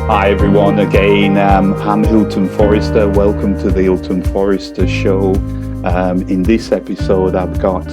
Hi everyone, again, I'm Hilton Forrester. Welcome to the Hilton Forrester Show. In this episode, I've got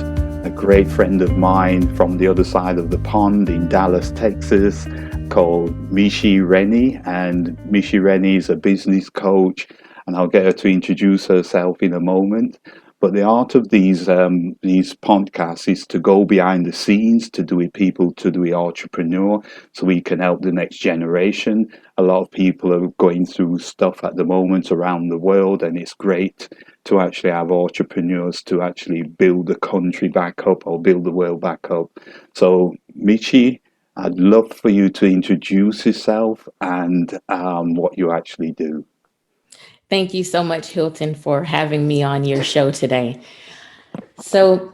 a great friend of mine from the other side of the pond in Dallas, Texas, called Mechi Renee. And Mechi Renee is a business coach, and I'll get her to introduce herself in a moment. But the art of these podcasts is to go behind the scenes, to do with people, to do with entrepreneur, so we can help the next generation. A lot of people are going through stuff at the moment around the world, and it's great to actually have entrepreneurs to actually build the country back up or build the world back up. So, Michi, I'd love for you to introduce yourself and what you actually do. Thank you so much, Hilton, for having me on your show today. So,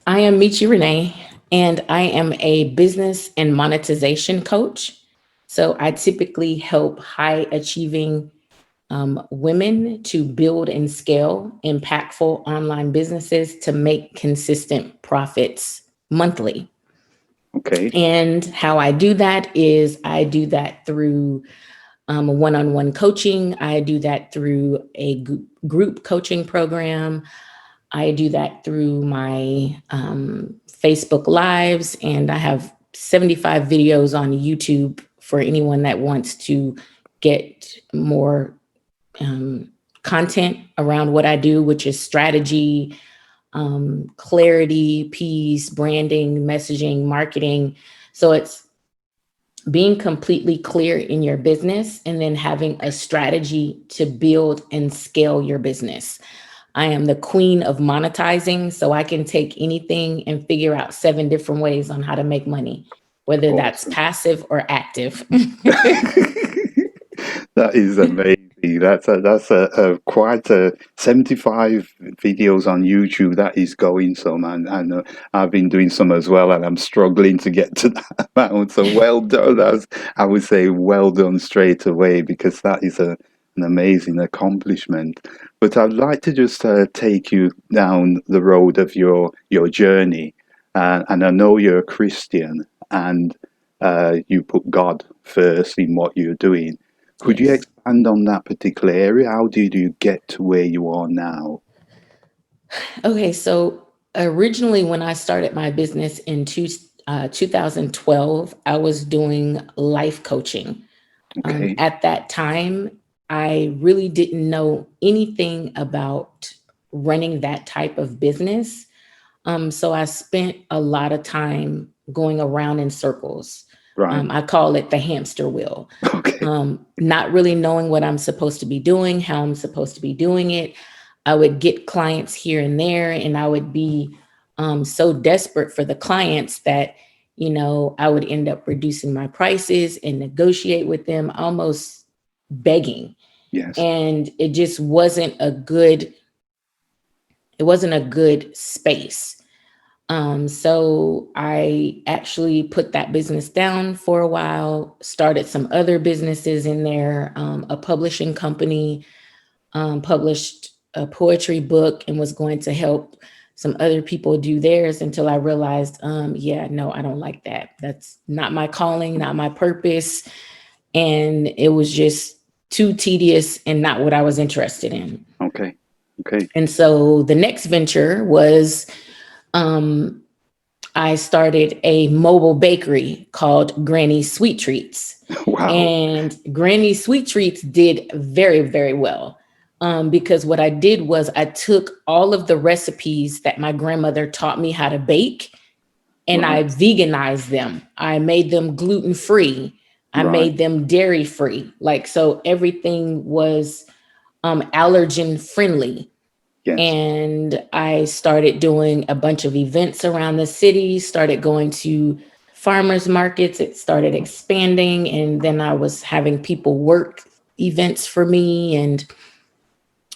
I am Mechi Renee, and I am a business and monetization coach. So, I typically help high achieving women to build and scale impactful online businesses to make consistent profits monthly. Okay. And how I do that is I do that through one-on-one coaching. I do that through a group coaching program. I do that through my Facebook Lives, and I have 75 videos on YouTube for anyone that wants to get more um, content around what I do, which is strategy, clarity, peace, branding, messaging, marketing. So it's being completely clear in your business and then having a strategy to build and scale your business. I am the queen of monetizing, so I can take anything and figure out 7 different ways on how to make money, whether that's Awesome. passive or active. That is amazing. That's a quite a 75 videos on YouTube. That is going some, and I know I've been doing some as well, and I'm struggling to get to that amount. So well done. That's, I would say well done straight away, because that is an amazing accomplishment. But I'd like to just take you down the road of your journey, and I know you're a Christian, and you put God first in what you're doing. Could you Yes. expand on that particular area? How did you get to where you are now? Okay, so originally, when I started my business in 2012, I was doing life coaching. Okay, At that time, I really didn't know anything about running that type of business. So I spent a lot of time going around in circles. right. I call it the hamster wheel. Okay, Not really knowing what I'm supposed to be doing, how I'm supposed to be doing it. I would get clients here and there, and I would be so desperate for the clients that, I would end up reducing my prices and negotiate with them, almost begging. yes, And it wasn't a good space. So I actually put that business down for a while, started some other businesses in there, a publishing company, published a poetry book, and was going to help some other people do theirs until I realized, yeah, no, I don't like that. That's not my calling, not my purpose. And it was just too tedious and not what I was interested in. okay, okay. And so the next venture was um, I started a mobile bakery called Granny Sweet Treats. Wow, And Granny Sweet Treats did very, very well. Because what I did was I took all of the recipes that my grandmother taught me how to bake, and right, I veganized them. I made them gluten free. I right, made them dairy free. Like, so everything was allergen friendly. yes, And I started doing a bunch of events around the city, started going to farmers markets. It started expanding, and then I was having people work events for me. And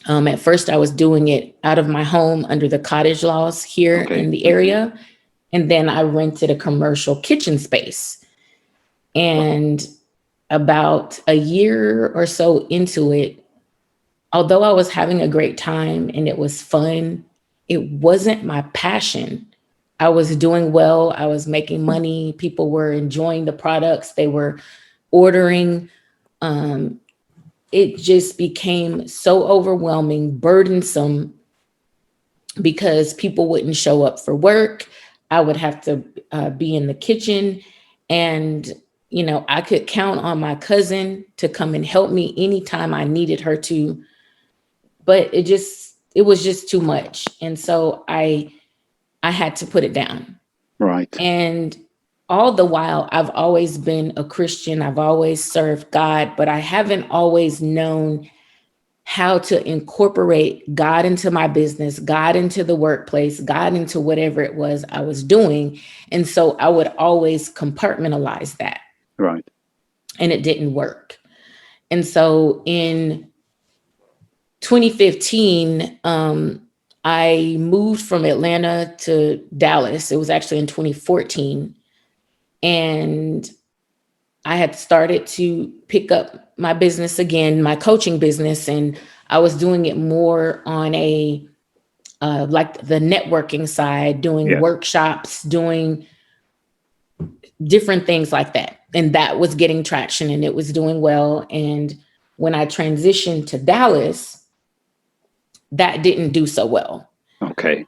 at first, I was doing it out of my home under the cottage laws here okay, in the okay, area. And then I rented a commercial kitchen space. And about a year or so into it, although I was having a great time and it was fun, it wasn't my passion. I was doing well, I was making money, people were enjoying the products, they were ordering. um, it just became so overwhelming, burdensome, because people wouldn't show up for work. I would have to be in the kitchen, and I could count on my cousin to come and help me anytime I needed her to, but it was just too much. And so I had to put it down. Right. And all the while, I've always been a Christian. I've always served God, but I haven't always known how to incorporate God into my business, God into the workplace, God into whatever it was I was doing. And so I would always compartmentalize that, Right. and it didn't work. And so in 2015, I moved from Atlanta to Dallas. It was actually in 2014. And I had started to pick up my business again, my coaching business, and I was doing it more on a like the networking side, doing Yes. workshops, doing different things like that. And that was getting traction and it was doing well. And when I transitioned to Dallas, that didn't do so well. Okay.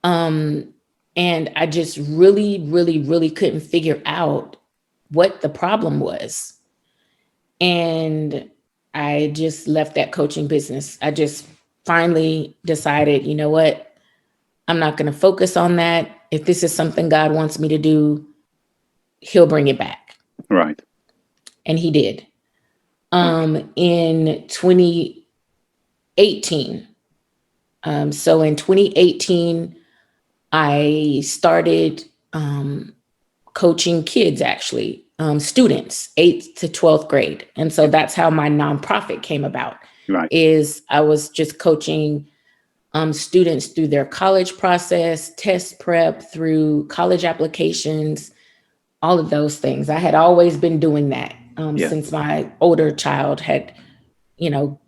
Um, and I just really, really, really couldn't figure out what the problem was. And I just left that coaching business. I just finally decided, you know what? I'm not going to focus on that. If this is something God wants me to do, He'll bring it back. Right. And He did. Okay. In 2018. So in 2018, I started coaching kids, actually, students, 8th to 12th grade. And so that's how my nonprofit came about. Right. Is I was just coaching students through their college process, test prep, through college applications, all of those things. I had always been doing that Yes. since my older child had, you know,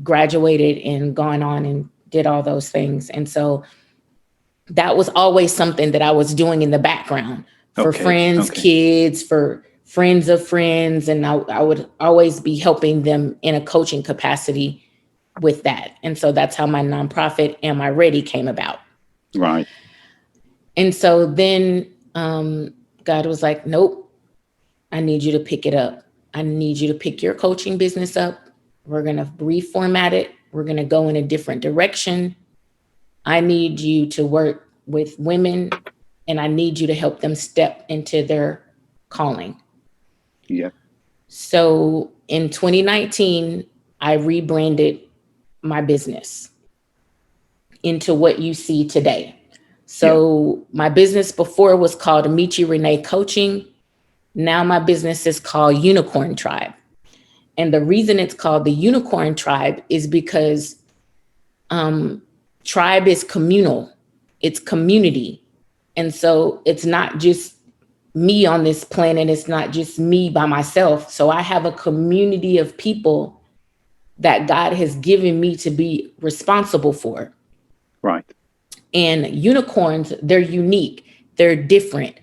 graduated and gone on and did all those things. And so that was always something that I was doing in the background for Okay. friends, Okay. kids, for friends of friends. And I would always be helping them in a coaching capacity with that. And so that's how my nonprofit Am I Ready came about. Right. And so then God was like, nope, I need you to pick it up. I need you to pick your coaching business up. We're going to reformat it. We're going to go in a different direction. I need you to work with women, and I need you to help them step into their calling. Yeah. So in 2019, I rebranded my business into what you see today. Yeah. So my business before was called Mechi Renee Coaching. Now my business is called Unicorn Tribe. And the reason it's called the Unicorn Tribe is because tribe is communal, it's community. And so it's not just me on this planet, it's not just me by myself. So I have a community of people that God has given me to be responsible for. Right. And unicorns, they're unique, they're different.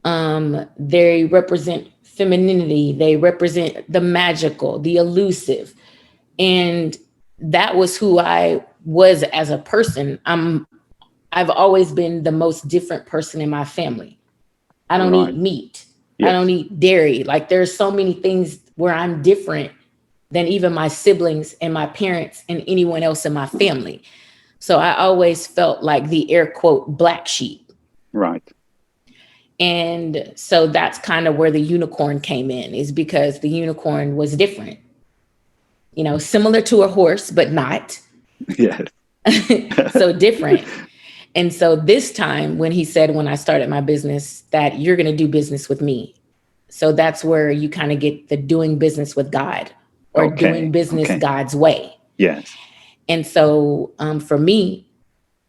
They represent femininity, they represent the magical, the elusive. And that was who I was as a person. I've always been the most different person in my family. I don't eat Right. meat. I Yes. don't eat dairy. Like there's so many things where I'm different than even my siblings and my parents and anyone else in my family. So I always felt like the air quote black sheep. Right. And so that's kind of where the unicorn came in, is because the unicorn was different, similar to a horse, but not. Yes. So different. And so this time when he said, when I started my business, that you're going to do business with me. So that's where you kind of get the doing business with God, or doing Okay. business Okay. God's way. Yes. And so for me,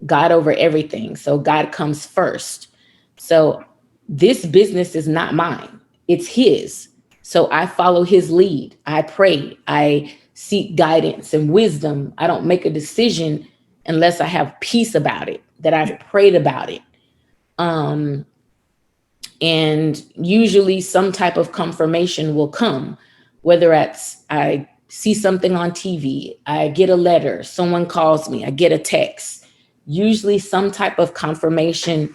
God over everything. So God comes first. So this business is not mine, it's His. So I follow His lead. I pray. I seek guidance and wisdom. I don't make a decision unless I have peace about it, that I've Yeah. prayed about it. And usually some type of confirmation will come. whether it's I see something on TV, I get a letter, someone calls me, I get a text. Usually some type of confirmation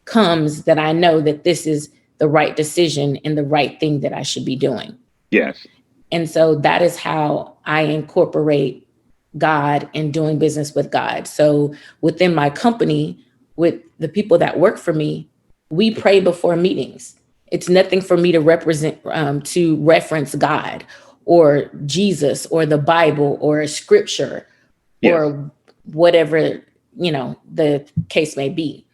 comes that I know that this is the right decision and the right thing that I should be doing. Yes. And so that is how I incorporate God and doing business with God. So within my company, with the people that work for me, we pray before meetings. It's nothing for me to to reference God or Jesus or the Bible or a scripture Yes. or whatever, the case may be.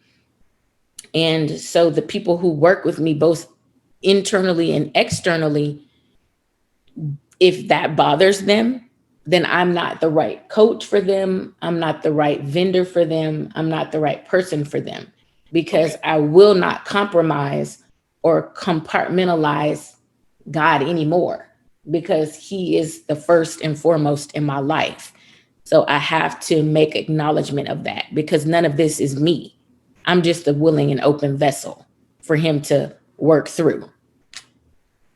And so the people who work with me, both internally and externally, if that bothers them, then I'm not the right coach for them. I'm not the right vendor for them. I'm not the right person for them because Okay. I will not compromise or compartmentalize God anymore because he is the first and foremost in my life. So I have to make acknowledgement of that because none of this is me. I'm just a willing and open vessel for him to work through.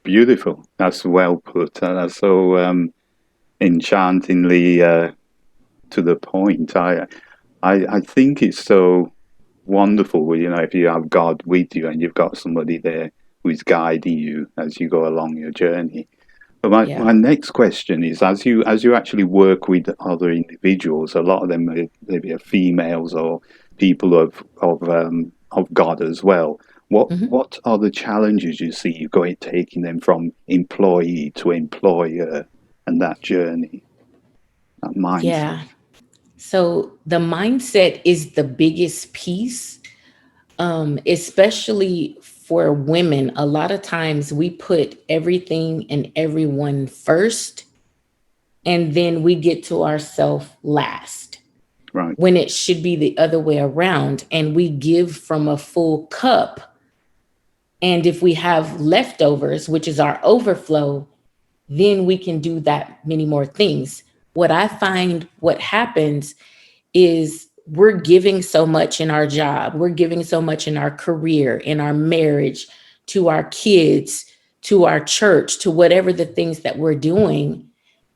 Beautiful. That's well put. That's so enchantingly to the point. I think it's so wonderful, if you have God with you and you've got somebody there who's guiding you as you go along your journey. But my Yeah. next question is, as you actually work with other individuals, a lot of them maybe are females or people of God as well. Mhm. What are the challenges you see going taking them from employee to employer and that journey, that mindset? Yeah. So the mindset is the biggest piece, especially for women. A lot of times we put everything and everyone first, and then we get to ourselves last Right. when it should be the other way around. And we give from a full cup. And if we have leftovers, which is our overflow, then we can do that many more things. What I find what happens is we're giving so much in our job, we're giving so much in our career, in our marriage, to our kids, to our church, to whatever the things that we're doing,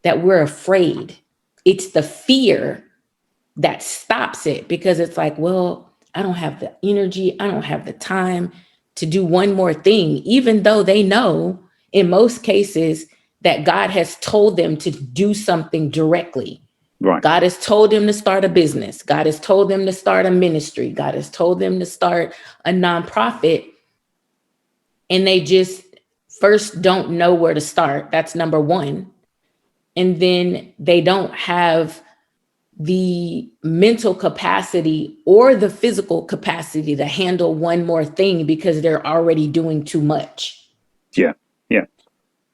that we're afraid. It's the fear that stops it because it's like, well, I don't have the energy, I don't have the time to do one more thing, even though they know in most cases that God has told them to do something directly. Right. God has told them to start a business. God has told them to start a ministry. God has told them to start a nonprofit. And they just first don't know where to start. That's number one. And then they don't have the mental capacity or the physical capacity to handle one more thing because they're already doing too much. Yeah. Yeah.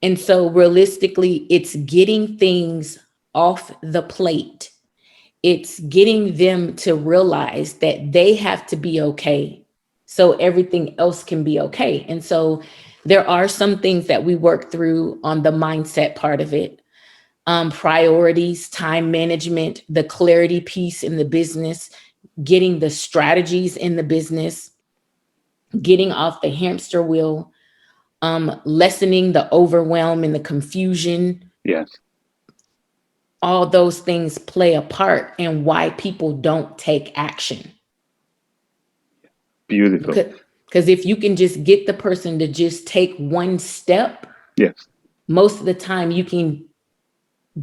And so realistically, it's getting things off the plate. It's getting them to realize that they have to be okay so everything else can be okay. And so there are some things that we work through on the mindset part of it. Priorities, time management, the clarity piece in the business, getting the strategies in the business, getting off the hamster wheel, lessening the overwhelm and the confusion. Yes. All those things play a part in why people don't take action. Beautiful. Because if you can just get the person to just take one step, Yes. most of the time you can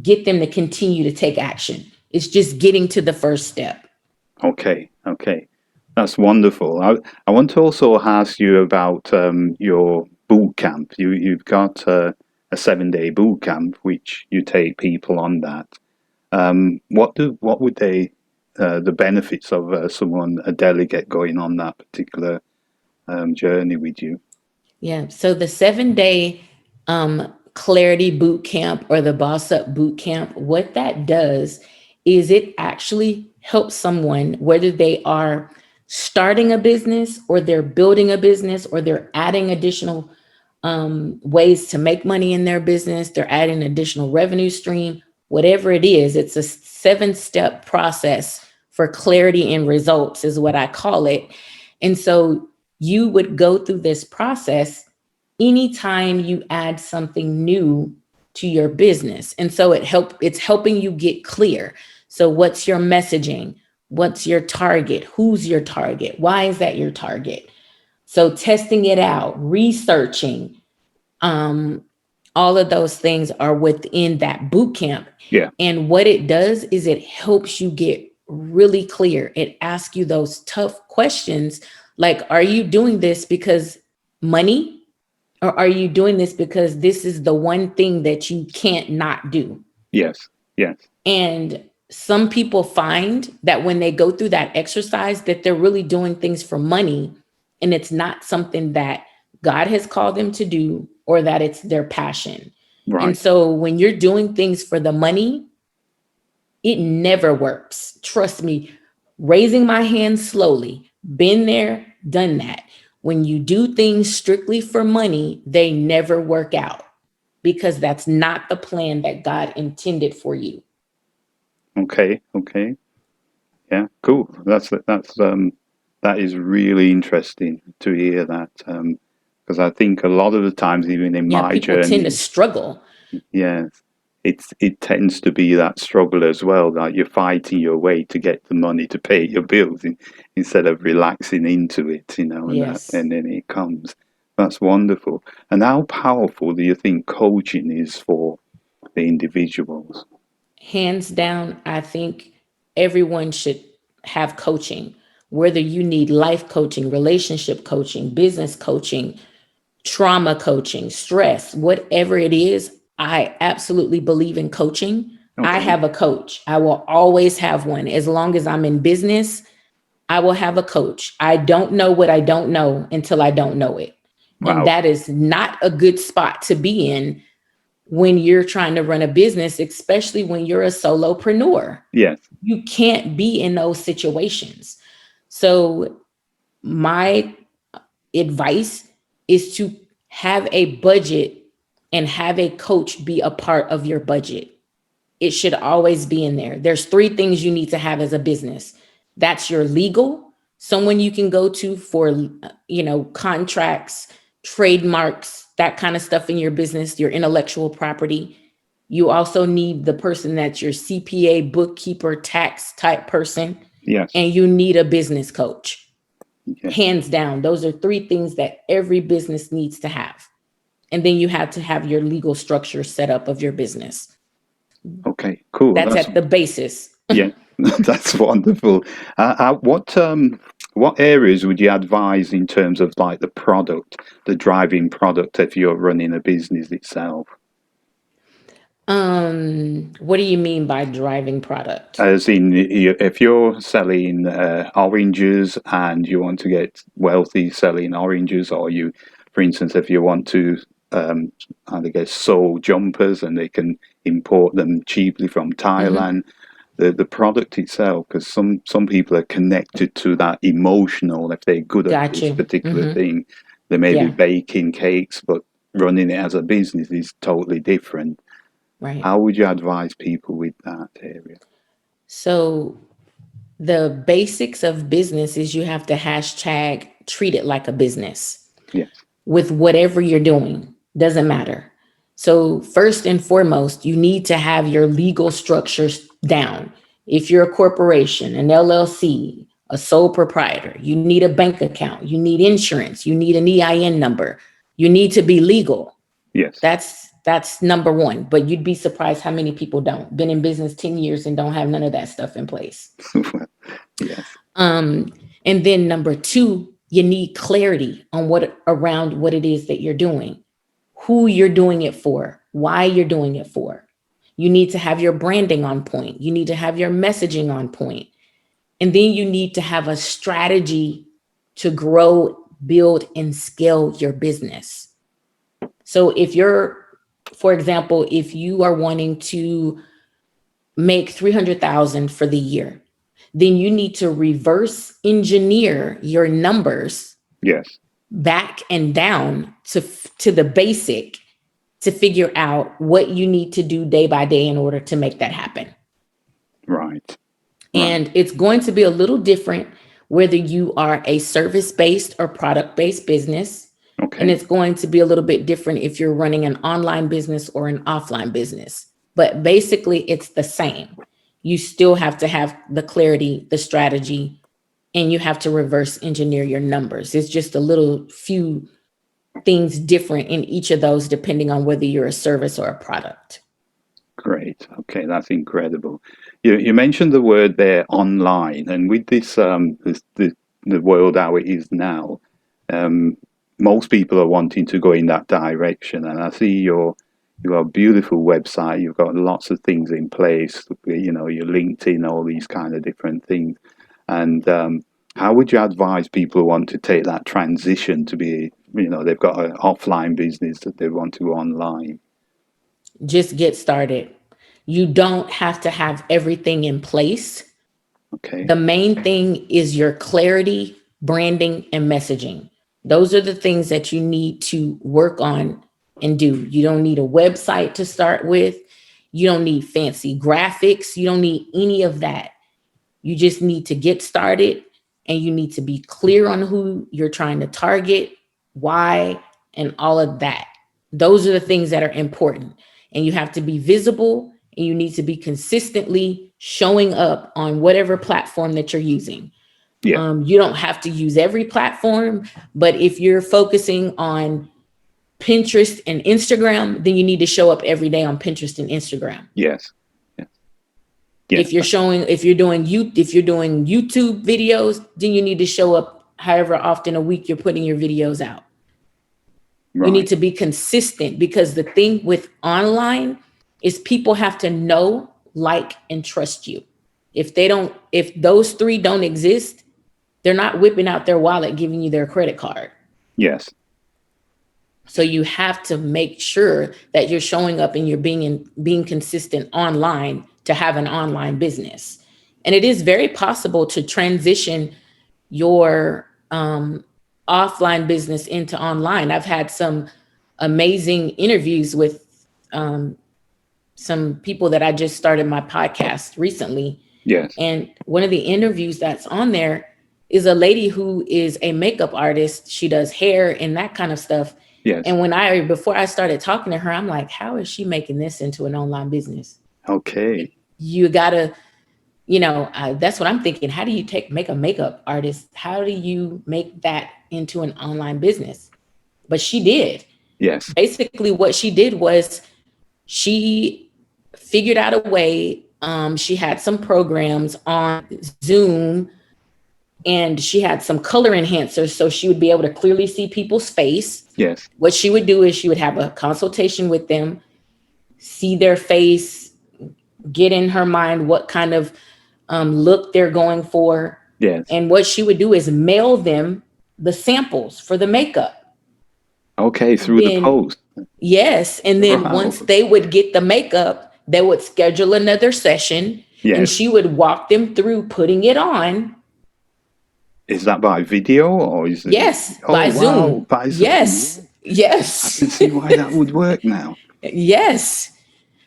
get them to continue to take action. It's just getting to the first step. Okay. Okay. That's wonderful. I want to also ask you about your boot camp. You've got a 7-day boot camp, which you take people on that. What would they the benefits of someone a delegate going on that particular journey with you? Yeah. So the 7-day clarity boot camp or the boss up boot camp, what that does is it actually helps someone, whether they are starting a business or they're building a business or they're adding additional ways to make money in their business, they're adding additional revenue stream, whatever it is, it's a 7-step process for clarity and results, is what I call it. And so you would go through this process anytime you add something new to your business. And so it's helping you get clear. So what's your messaging? What's your target? Who's your target? Why is that your target? So testing it out, researching, um, all of those things are within that boot camp. Yeah. And what it does is it helps you get really clear. It asks you those tough questions like, are you doing this because money? Or are you doing this because this is the one thing that you can't not do? Yes. Yes. And some people find that when they go through that exercise that they're really doing things for money and it's not something that God has called them to do or that it's their passion. And Right. so when you're doing things for the money, it never works. Trust me, raising my hand slowly, been there, done that. When you do things strictly for money, they never work out because that's not the plan that God intended for you. Okay. Okay. Yeah. Cool. That is really interesting to hear that. Because I think a lot of the times, even in Yeah, my people tend to journey, struggle. yes, it tends to be that struggle as well, that you're fighting your way to get the money to pay your bills instead of relaxing into it, Yes. and then it comes. That's wonderful. And how powerful do you think coaching is for the individuals? Hands down, I think everyone should have coaching, whether you need life coaching, relationship coaching, business coaching, trauma coaching, stress, whatever it is, I absolutely believe in coaching. I Okay. have a coach. I will always have one. As long as I'm in business, I will have a coach. I don't know what I don't know until I don't know it. And Wow. that is not a good spot to be in when you're trying to run a business, especially when you're a solopreneur. Yes. You can't be in those situations. So, my advice is to have a budget and have a coach be a part of your budget. It should always be in there. There's three things you need to have as a business. That's your legal, someone you can go to for, contracts, trademarks, that kind of stuff in your business, your intellectual property. You also need the person that's your CPA, bookkeeper, tax type person, Yes. and you need a business coach. Yes. Hands down, those are three things that every business needs to have. And then you have to have your legal structure set up of your business. Okay. Cool. That's at the basis. Yeah, that's wonderful. What areas would you advise in terms of like the product, the driving product, if you're running a business itself? What do you mean by driving product? As in, if you're selling oranges and you want to get wealthy selling oranges, or you, for instance, if you want to, I guess, sew jumpers and they can import them cheaply from Hmm. Thailand, the product itself, because some people are connected to that emotional. If they're good at Got this you. particular Hmm. thing, they may be Yeah, baking cakes, but running it as a business is totally different. right. How would you advise people with that area? So the basics of business is you have to hashtag treat it like a business Yes. with whatever you're doing. Doesn't matter. So first and foremost, you need to have your legal structures down. If you're a corporation, an LLC, a sole proprietor, you need a bank account, you need insurance, you need an EIN number, you need to be legal. Yes. That's number one. But you'd be surprised how many people don't. Been in business 10 years and don't have none of that stuff in place. Yes. Um, and then number two, you need clarity on what around what it is that you're doing, who you're doing it for, why you're doing it for. You need to have your branding on point. You need to have your messaging on point. And then you need to have a strategy to grow, build, and scale your business. So if you're, for example, if you are wanting to make 300,000 for the year, then you need to reverse engineer your numbers Yes. back and down to the basic to figure out what you need to do day by day in order to make that happen. Right. Right. And it's going to be a little different whether you are a service based or product based business. And Okay. it's going to be a little bit different if you're running an online business or an offline business. But basically, it's the same. You still have to have the clarity, the strategy, and you have to reverse engineer your numbers. It's just a little few things different in each of those, depending on whether you're a service or a product. Great. Okay, that's incredible. You mentioned the word there, online, and with the world how it is now, um, most people are wanting to go in that direction. And I see you've got a beautiful website. You've got lots of things in place. You know, your LinkedIn, all these kind of different things. And how would you advise people who want to take that transition to be, you know, they've got an offline business that they want to go online? Just get started. You don't have to have everything in place. Okay. The main thing is your clarity, branding, and messaging. Those are the things that you need to work on and do. You don't need a website to start with. You don't need fancy graphics. You don't need any of that. You just need to get started, and you need to be clear on who you're trying to target, why, and all of that. Those are the things that are important. And you have to be visible, and you need to be consistently showing up on whatever platform that you're using. Yeah. You don't have to use every platform, but if you're focusing on Pinterest and Instagram, then you need to show up every day on Pinterest and Instagram. Yes. Yes. Yes. If you're showing, if you're doing YouTube videos, then you need to show up however often a week you're putting your videos out. You need Right. to be consistent, because the thing with online is people have to know, like, and trust you. If those three don't exist, they're not whipping out their wallet giving you their credit card. Yes. So you have to make sure that you're showing up and you're being consistent online to have an online business. And it is very possible to transition your offline business into online. I've had some amazing interviews with um, some people that I just started my podcast recently. Yes. And one of the interviews that's on there is a lady who is a makeup artist. She does hair and that kind of stuff. Yes. And before I started talking to her, I'm like, how is she making this into an online business? Okay. You gotta, that's what I'm thinking. How do you make a makeup artist? How do you make that into an online business? But she did. Yes. Basically, what she did was she figured out a way. She had some programs on Zoom, and she had some color enhancers so she would be able to clearly see people's face. Yes. What she would do is she would have a consultation with them, see their face, get in her mind what kind of look they're going for. Yes. And what she would do is mail them the samples for the makeup. Okay. Through the Then, post. yes. And then Wow. once they would get the makeup, they would schedule another session, and Yes. she would walk them through putting it on. Is that by video or is it? Yes, Oh, by wow. Zoom. By Zoom. Yes. I Yes. can see why that would work now. Yes.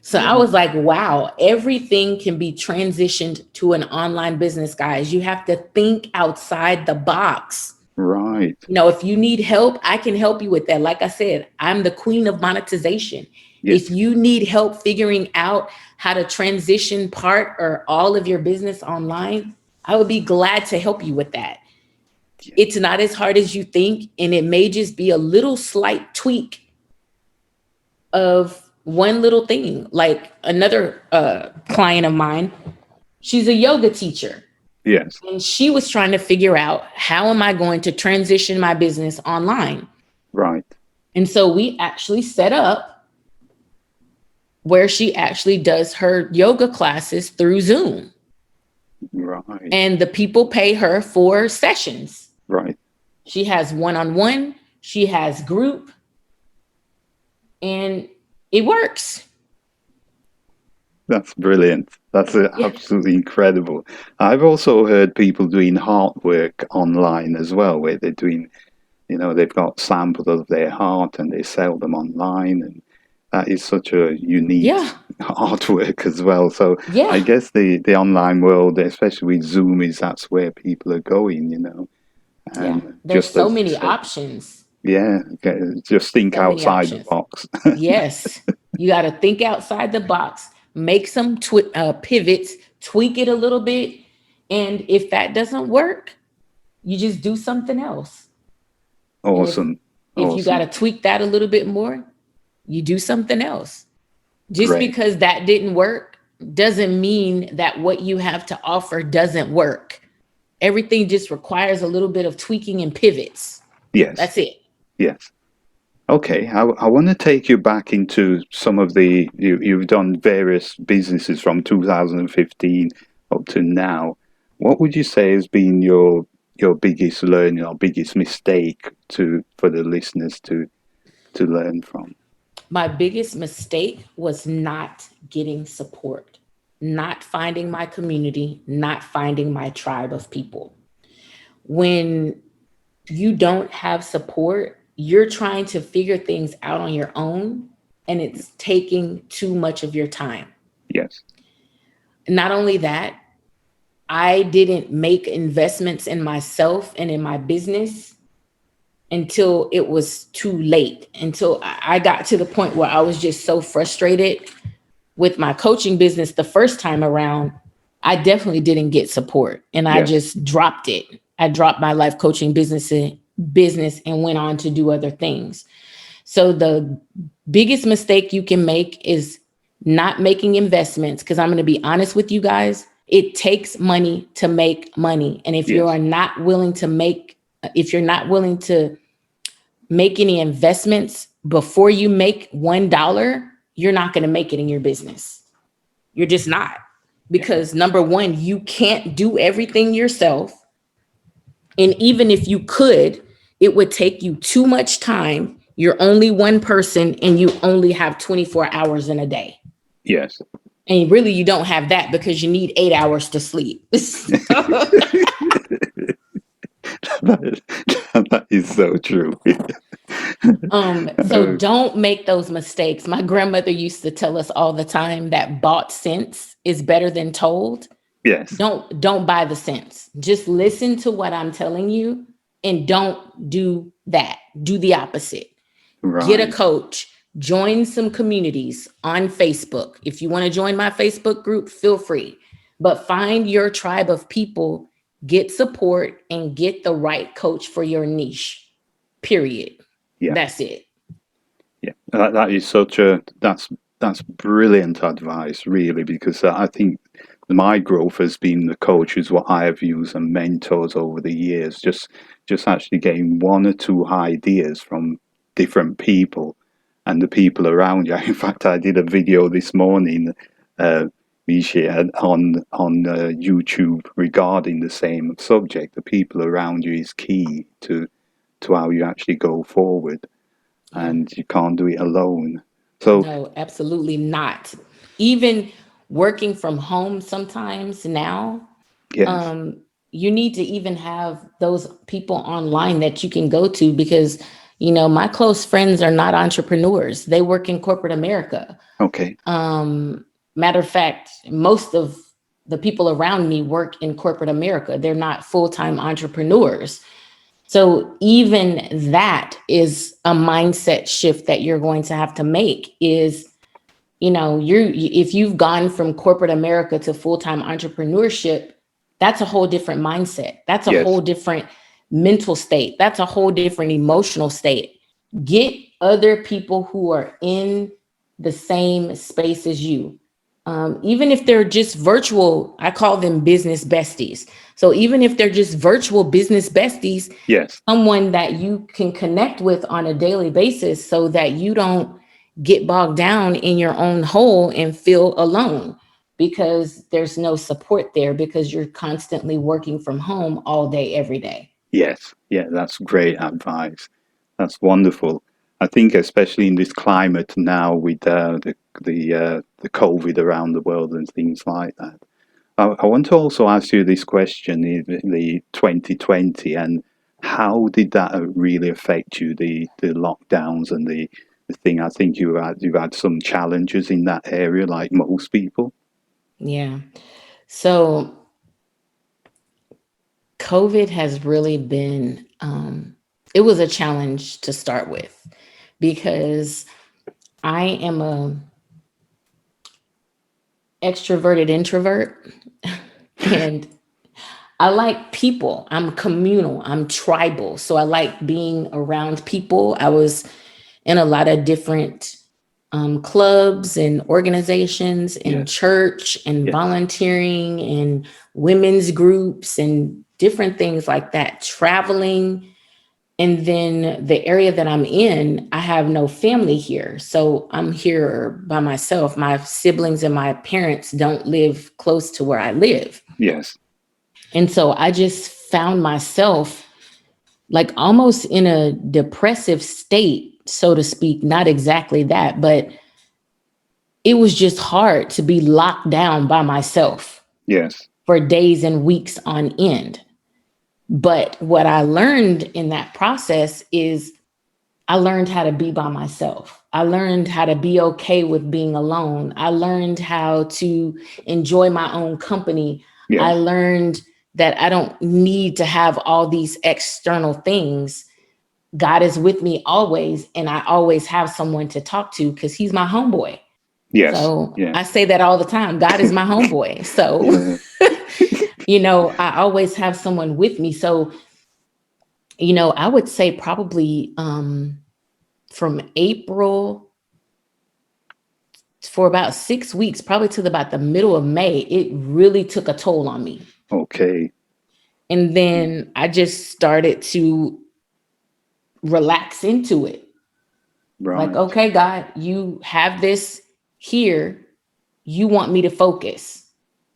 So I Wow. was like, wow, everything can be transitioned to an online business, guys. You have to think outside the box. Right. If you need help, I can help you with that. Like I said, I'm the queen of monetization. If Yes. you need help figuring out how to transition part or all of your business online, I would be glad to help you with that. It's not as hard as you think, and it may just be a little slight tweak of one little thing. Like another client of mine, she's a yoga teacher, Yes. and she was trying to figure out, how am I going to transition my business online? Right. And so we actually set up where she actually does her yoga classes through Zoom, Right. and the people pay her for sessions. Right. She has one-on-one, she has group, and it works. That's brilliant. That's Yeah. absolutely incredible. I've also heard people doing artwork online as well, where they're doing, you know, they've got samples of their art and they sell them online, and that is such a unique Yeah. artwork as well. So I Yeah. guess the online world, especially with Zoom, is that's where people are going, you know. Yeah. And There's just so as you many said, options. Yeah, okay. Just think So many outside the options. box. Yes, you got to think outside the box, make some pivots, tweak it a little bit. And if that doesn't work, you just do something else. And Awesome, if you got awesome, to tweak that a little bit more, you do something else. Just great. because that didn't work doesn't mean that what you have to offer doesn't work. Everything just requires a little bit of tweaking and pivots. Yes, That's it. yes. Okay, I want to take you back into some of the you've done various businesses from 2015 up to now. What would you say has been your biggest learning or biggest mistake to for the listeners to learn from? My biggest mistake was not getting support, not finding my community, not finding my tribe of people. When you don't have support, you're trying to figure things out on your own, and it's taking too much of your time. Yes, Not only that, I didn't make investments in myself and in my business until it was too late, until I got to the point where I was just so frustrated with my coaching business the first time around. I definitely didn't get support and I yes, just dropped it. I dropped my life coaching business and went on to do other things. So the biggest mistake you can make is not making investments, because I'm going to be honest with you guys, it takes money to make money. And yes, if you're not willing to make any investments before you make $1, you're not going to make it in your business. You're just not. yeah, Because number one, you can't do everything yourself. And even if you could, it would take you too much time. You're only one person and you only have 24 hours in a day. yes. And really, you don't have that because you need 8 hours to sleep. So, That is so true. so Oh, don't make those mistakes. My grandmother used to tell us all the time that bought sense is better than told. yes, Don't buy the sense. Just listen to what I'm telling you and don't do that. Do the opposite. Get a right. coach, join some communities on Facebook. If you want to join my Facebook group, feel free. But find your tribe of people, get support, and get the right coach for your niche. Period. Yeah. That's it. Yeah, that is such a that's brilliant advice, really, because I think my growth has been the coaches what I have used and mentors over the years. Just actually getting one or two ideas from different people and the people around you. In fact, I did a video this morning, uh, Mechi, on YouTube regarding the same subject. The people around you is key to how you actually go forward, Yeah. and you can't do it alone. So No, absolutely not. Even working from home sometimes now, yes, um, you need to even have those people online that you can go to, because, my close friends are not entrepreneurs. They work in corporate America. okay, Matter of fact, most of the people around me work in corporate America. They're not full time entrepreneurs. So even that is a mindset shift that you're going to have to make. Is, if you've gone from corporate America to full-time entrepreneurship, that's a whole different mindset. That's a whole yes, different mental state. That's a whole different emotional state. Get other people who are in the same space as you. Even if they're just virtual, I call them business besties. So even if they're just virtual business besties, yes, someone that you can connect with on a daily basis so that you don't get bogged down in your own hole and feel alone, because there's no support there, because you're constantly working from home all day, every day. yes, yeah. That's great advice. That's wonderful. I think, especially in this climate now, with the COVID around the world and things like that. I want to also ask you this question: in the 2020, and how did that really affect you? The lockdowns and the thing. I think you've had some challenges in that area, like most people. Yeah. So COVID has really been, it was a challenge to start with because I am a extroverted introvert and I like people. I'm communal, I'm tribal. So I like being around people. I was in a lot of different clubs and organizations and Yes. church and Yes. volunteering and women's groups and different things like that, traveling. And then the area that I'm in, I have no family here. So I'm here by myself. My siblings and my parents don't live close to where I live. Yes. And so I just found myself like almost in a depressive state, so to speak. Not exactly that, but it was just hard to be locked down by myself Yes. for days and weeks on end. But what I learned in that process is I learned how to be by myself. I learned how to be okay with being alone. I learned how to enjoy my own company. I Yes. learned that I don't need to have all these external things. God is with me always, and I always have someone to talk to because he's my homeboy. Yes. So I Yes. say that all the time. God is my homeboy. So, Yeah. I always have someone with me. So, I would say probably from April for about 6 weeks, probably to about the middle of May, it really took a toll on me. Okay. And Mm. then I just started to relax into it. Like, Right. okay, God, you have this here. You want me to focus.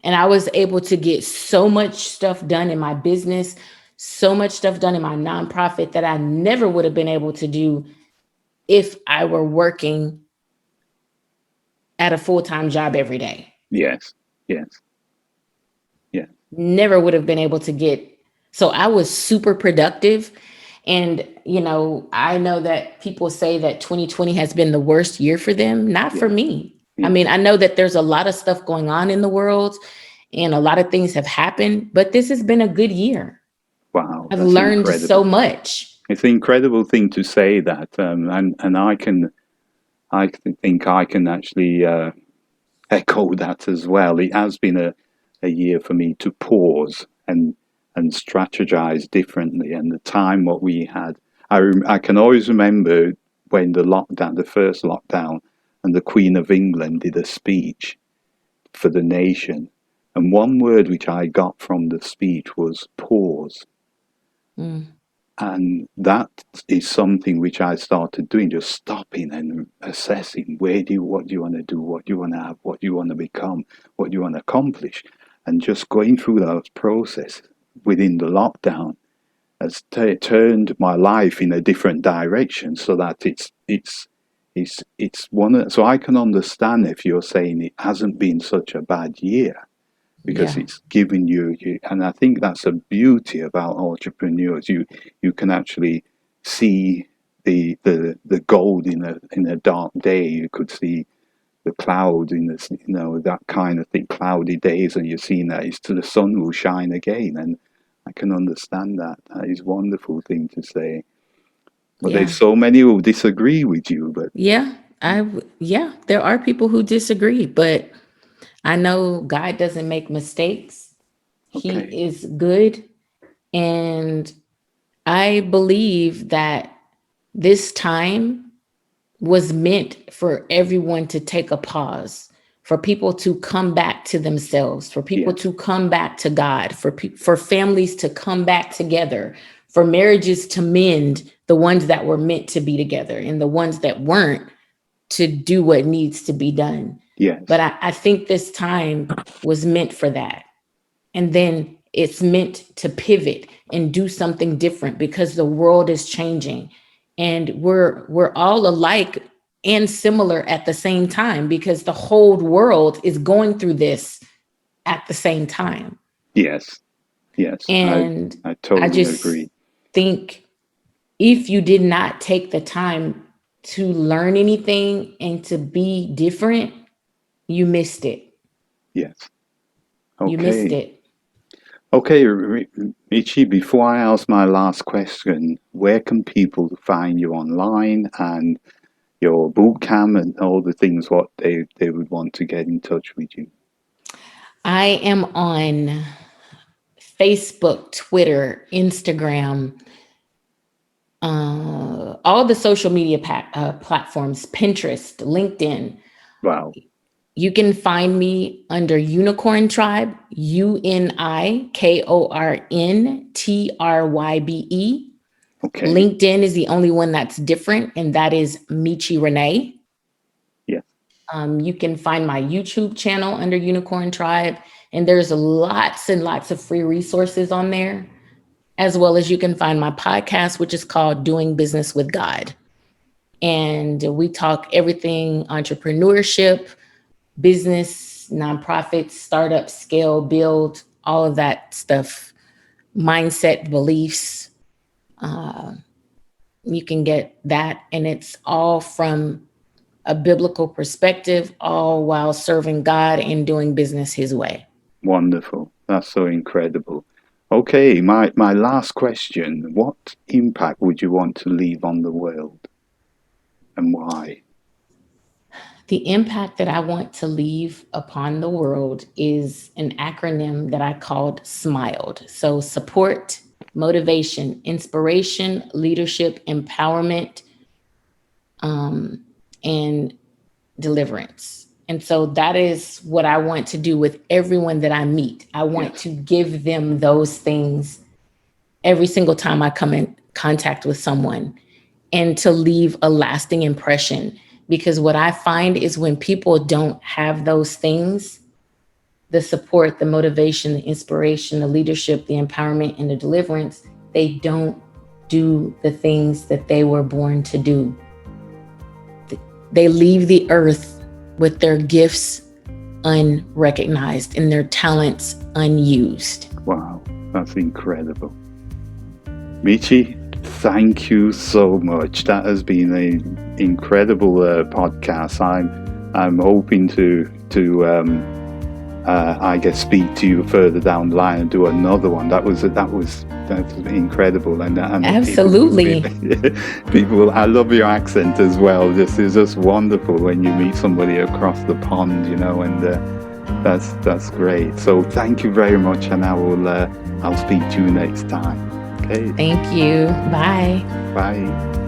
And I was able to get so much stuff done in my business, so much stuff done in my nonprofit that I never would have been able to do if I were working at a full time job every day. Yes. Yes. Yeah. Never would have been able to get. So I was super productive. And, I know that people say that 2020 has been the worst year for them. Not for Yes. me. I Yes. mean, I know that there's a lot of stuff going on in the world and a lot of things have happened, but this has been a good year. Wow. I've That's learned so incredible. much. It's an incredible thing to say that, and think I can actually echo that as well. It has been a year for me to pause and strategize differently. And the time what we had, I can always remember when the first lockdown, and the Queen of England did a speech for the nation, and one word which I got from the speech was pause. Mm, And that is something which I started doing, just stopping and assessing what do you want to do, what do you want to have, what do you want to become, what do you want to accomplish, and just going through that process within the lockdown has turned my life in a different direction, so that it's so I can understand if you're saying it hasn't been such a bad year, because yeah. it's giving and I think that's a beauty about entrepreneurs. You can actually see the gold in a dark day. You could see the cloud in this, that kind of thing, cloudy days, and you're seeing that it's to the sun will shine again. And I can understand that. That is a wonderful thing to say. But Yeah. there's so many who disagree with you. But Yeah. Yeah, there are people who disagree, but I know God doesn't make mistakes. He okay, is good. And I believe that this time was meant for everyone to take a pause, for people to come back to themselves, for people yes, to come back to God, for families to come back together, for marriages to mend, the ones that were meant to be together and the ones that weren't, to do what needs to be done. But yes, I think this time was meant for that. And then it's meant to pivot and do something different because the world is changing and we're all alike and similar at the same time because the whole world is going through this at the same time. yes, yes. And I I totally just agree. think if you did not take the time to learn anything and to be different, you missed it. Yes. You missed Okay. it. Okay, Michi, before I ask my last question, where can people find you online and your bootcamp and all the things what they would want to get in touch with you? I am on Facebook, Twitter, Instagram, all the social media platforms, Pinterest, LinkedIn. Wow. You can find me under Unicorn Tribe, UNIKORNTRYBE. Okay. LinkedIn is the only one that's different, and that is Mechi Renee. Yes. You can find my YouTube channel under Unicorn Tribe, and there's lots and lots of free resources on there, as well as you can find my podcast, which is called Doing Business with God. And we talk everything entrepreneurship, business, nonprofits, startup, scale, build, all of that stuff, mindset, beliefs. Uh, you can get that, and it's all from a biblical perspective, all while serving God and doing business His way. Wonderful. That's so incredible. Okay, my last question. What impact would you want to leave on the world and why? The impact that I want to leave upon the world is an acronym that I called SMILED. So support, motivation, inspiration, leadership, empowerment, and deliverance. And so that is what I want to do with everyone that I meet. I want Yes. to give them those things every single time I come in contact with someone, and to leave a lasting impression. Because what I find is when people don't have those things, the support, the motivation, the inspiration, the leadership, the empowerment, and the deliverance, they don't do the things that they were born to do. They leave the earth with their gifts unrecognized and their talents unused. Wow, that's incredible. Michi, thank you so much. That has been an incredible podcast. I'm hoping to I guess speak to you further down the line and do another one. That's incredible, and Absolutely. People. I love your accent as well. This is just wonderful when you meet somebody across the pond, and that's great. So thank you very much, and I'll speak to you next time. Okay. Thank you. Bye. Bye.